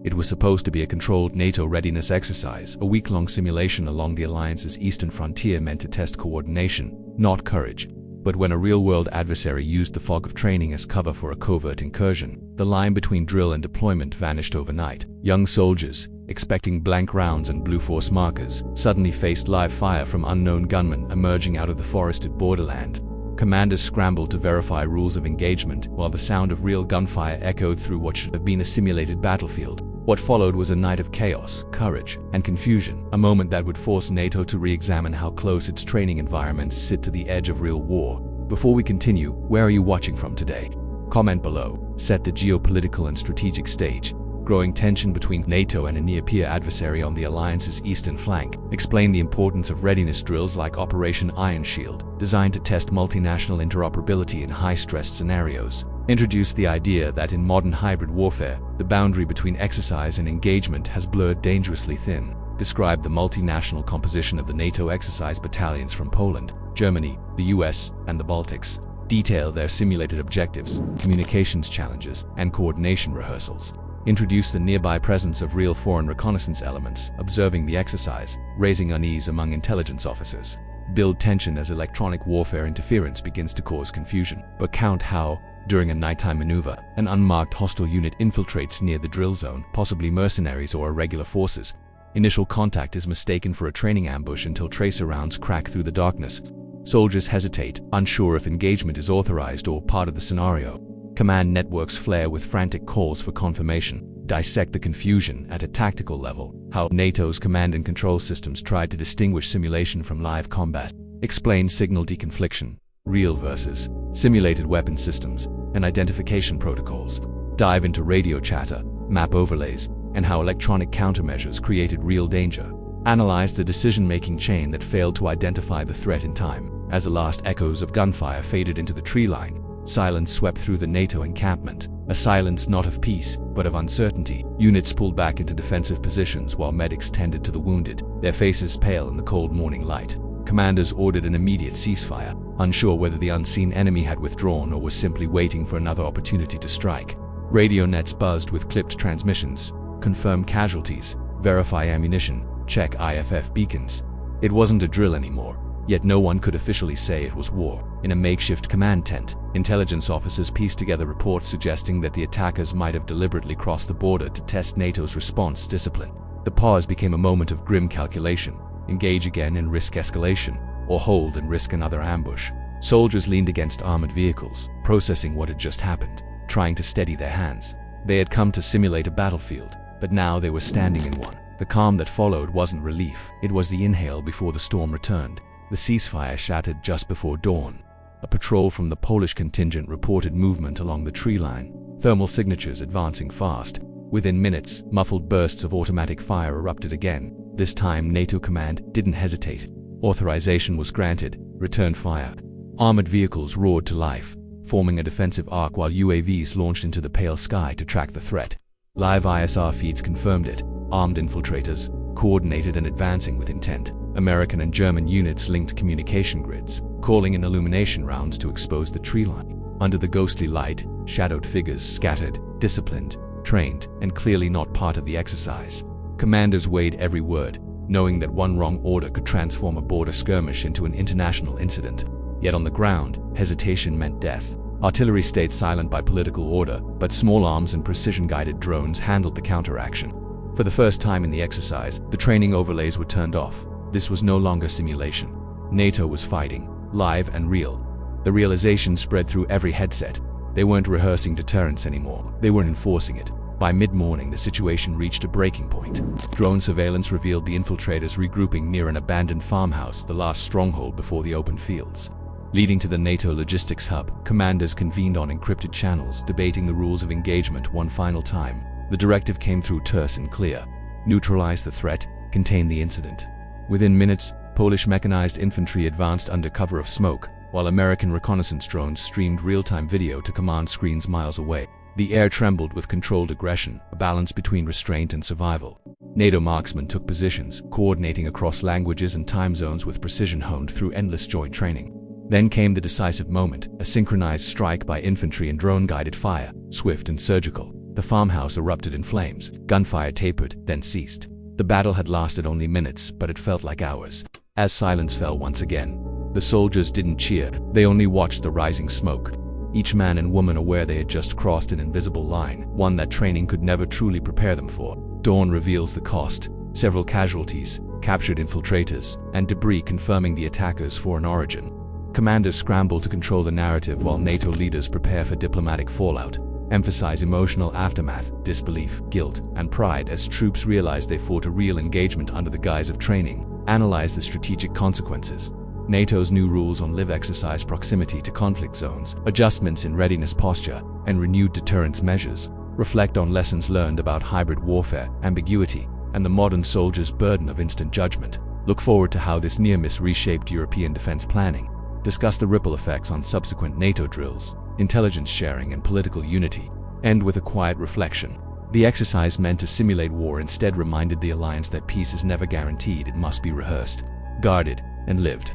It was supposed to be a controlled NATO readiness exercise, a week-long simulation along the alliance's eastern frontier meant to test coordination, not courage. But when a real-world adversary used the fog of training as cover for a covert incursion, the line between drill and deployment vanished overnight. Young soldiers, expecting blank rounds and blue force markers, suddenly faced live fire from unknown gunmen emerging out of the forested borderland. Commanders scrambled to verify rules of engagement, while the sound of real gunfire echoed through what should have been a simulated battlefield. What followed was a night of chaos, courage, and confusion, a moment that would force NATO to re-examine how close its training environments sit to the edge of real war. Before we continue, where are you watching from today? Comment below. Set the geopolitical and strategic stage. Growing tension between NATO and a near-peer adversary on the alliance's eastern flank. Explain the importance of readiness drills like Operation Iron Shield, designed to test multinational interoperability in high-stress scenarios. Introduce the idea that in modern hybrid warfare, the boundary between exercise and engagement has blurred dangerously thin. Describe the multinational composition of the NATO exercise battalions from Poland, Germany, the US, and the Baltics. Detail their simulated objectives, communications challenges, and coordination rehearsals. Introduce the nearby presence of real foreign reconnaissance elements observing the exercise, raising unease among intelligence officers. Build tension as electronic warfare interference begins to cause confusion. But count how, during a nighttime maneuver, an unmarked hostile unit infiltrates near the drill zone, possibly mercenaries or irregular forces. Initial contact is mistaken for a training ambush until tracer rounds crack through the darkness. Soldiers hesitate, unsure if engagement is authorized or part of the scenario. Command networks flare with frantic calls for confirmation. Dissect the confusion at a tactical level. How NATO's command and control systems tried to distinguish simulation from live combat. Explain signal deconfliction, real versus simulated weapon systems, and identification protocols. Dive into radio chatter, map overlays, and how electronic countermeasures created real danger. Analyze the decision-making chain that failed to identify the threat in time. As the last echoes of gunfire faded into the tree line, silence swept through the NATO encampment, a silence not of peace, but of uncertainty. Units pulled back into defensive positions while medics tended to the wounded, their faces pale in the cold morning light. Commanders ordered an immediate ceasefire, unsure whether the unseen enemy had withdrawn or was simply waiting for another opportunity to strike. Radio nets buzzed with clipped transmissions. Confirm casualties, verify ammunition, check IFF beacons. It wasn't a drill anymore. Yet no one could officially say it was war. In a makeshift command tent, intelligence officers pieced together reports suggesting that the attackers might have deliberately crossed the border to test NATO's response discipline. The pause became a moment of grim calculation. Engage again and risk escalation, or hold and risk another ambush. Soldiers leaned against armored vehicles, processing what had just happened, trying to steady their hands. They had come to simulate a battlefield, but now they were standing in one. The calm that followed wasn't relief, it was the inhale before the storm returned. The ceasefire shattered just before dawn. A patrol from the Polish contingent reported movement along the tree line, thermal signatures advancing fast. Within minutes, muffled bursts of automatic fire erupted again. This time, NATO command didn't hesitate. Authorization was granted. Return fire. Armored vehicles roared to life, forming a defensive arc while UAVs launched into the pale sky to track the threat. Live ISR feeds confirmed it. Armed infiltrators, coordinated and advancing with intent. American and German units linked communication grids, calling in illumination rounds to expose the tree line. Under the ghostly light, shadowed figures scattered, disciplined, trained, and clearly not part of the exercise. Commanders weighed every word, knowing that one wrong order could transform a border skirmish into an international incident. Yet on the ground, hesitation meant death. Artillery stayed silent by political order, but small arms and precision-guided drones handled the counteraction. For the first time in the exercise, the training overlays were turned off. This was no longer simulation. NATO was fighting, live and real. The realization spread through every headset. They weren't rehearsing deterrence anymore. They were enforcing it. By mid-morning, the situation reached a breaking point. Drone surveillance revealed the infiltrators regrouping near an abandoned farmhouse, the last stronghold before the open fields. Leading to the NATO logistics hub, commanders convened on encrypted channels, debating the rules of engagement one final time. The directive came through terse and clear. Neutralize the threat, contain the incident. Within minutes, Polish mechanized infantry advanced under cover of smoke, while American reconnaissance drones streamed real-time video to command screens miles away. The air trembled with controlled aggression, a balance between restraint and survival. NATO marksmen took positions, coordinating across languages and time zones with precision honed through endless joint training. Then came the decisive moment, a synchronized strike by infantry and drone-guided fire, swift and surgical. The farmhouse erupted in flames. Gunfire tapered, then ceased. The battle had lasted only minutes, but it felt like hours. As silence fell once again, the soldiers didn't cheer, they only watched the rising smoke. Each man and woman aware they had just crossed an invisible line, one that training could never truly prepare them for. Dawn reveals the cost: several casualties, captured infiltrators, and debris confirming the attackers' foreign origin. Commanders scramble to control the narrative while NATO leaders prepare for diplomatic fallout, emphasize emotional aftermath, disbelief, guilt, and pride as troops realize they fought a real engagement under the guise of training, analyze the strategic consequences. NATO's new rules on live exercise proximity to conflict zones, adjustments in readiness posture, and renewed deterrence measures reflect on lessons learned about hybrid warfare, ambiguity, and the modern soldier's burden of instant judgment. Look forward to how this near-miss reshaped European defense planning. Discuss the ripple effects on subsequent NATO drills, intelligence sharing, and political unity. End with a quiet reflection. The exercise meant to simulate war instead reminded the alliance that peace is never guaranteed, it must be rehearsed, guarded, and lived.